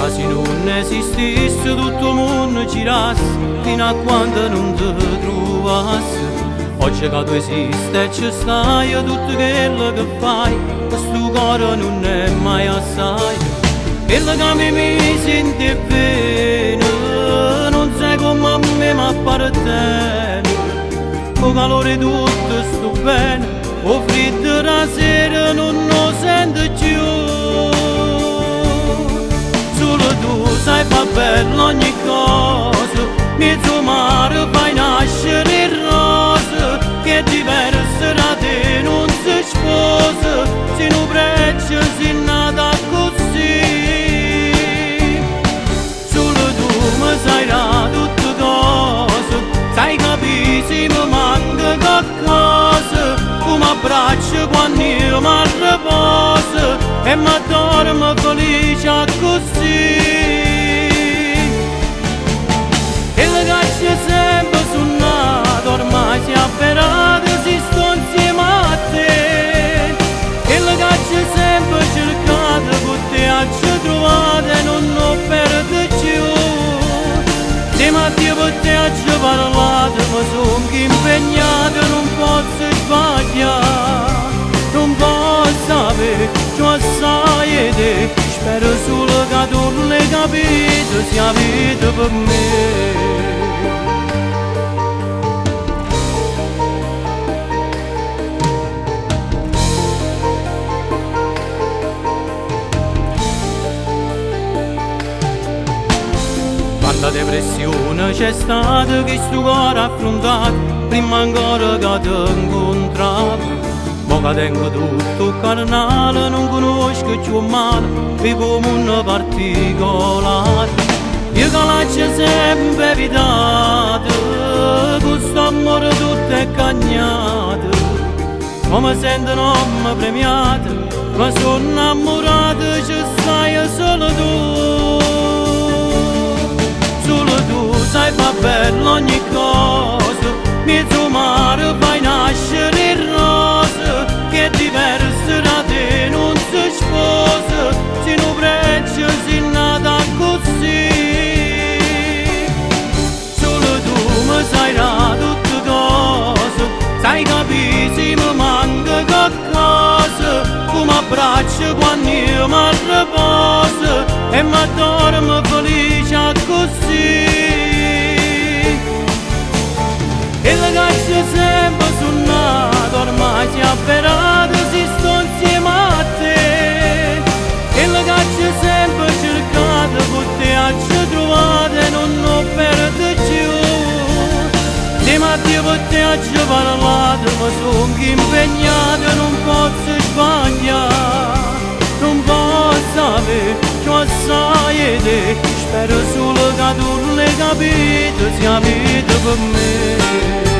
quasi non esistisse, tutto il mondo girasse fino a quando non ti trovasse. Oggi che tu esiste e ci stai, tutto quello che fai, questo cuore non è mai assai. Quello che mi sente bene, non sai come a me mi appartiene. O calore tutto sto bene, o freddo la sera non lo sento più. Solo tu sai far bella ogni cosa, mezzo mare fai nascere il rosa, che diverso da te non si sposa, se non breccia si nata così. Solo tu mi sai da tutte cose, sai capire se mi manca qualcosa, come abbraccio quando io mi riposo e mi dormo felice così. E le cacce sempre suonato, ormai si è avverato, si sto insieme a te. E le cacce sempre cercate, con te ci trovate e non lo perde più. Se Mattia per te ci parlate, ma sono impegnato, non posso sbagliare. Non posso avere, ciò sai te, spero solo che tu l'hai capito, sia vita per me. Quanta depressione c'è stata che sto cuore affrontato, prima ancora che ti incontravo. Mo che tengo tutto carnale, non conosco più male, vivo come un particolare. Io che l'ho sempre evitato, questo amore tutto è cagnato. Come sento non mi premiato, ma sono innamorato, ci stai solo tu. Solo tu sai far bella ogni cosa, mezzo mare fai nascere il rosa, che diverso da te non si sposa, se non breccia si nata così. Solo tu mi sai da tutte cose, sai capire se mi manca qualcosa, come abbraccio quando io mi riposo e mi dormo felice così. E le cacce sempre suonato, ormai si è avverato, si sto insieme a te. E le cacce sempre cercate, con te ci trovate e non lo perde più. Se Mattia per te ci parlate, ma sono impegnato, non posso sbagliare. Non posso avere, ciò sai te, spero solo che tu l'hai capito, sia vita per me.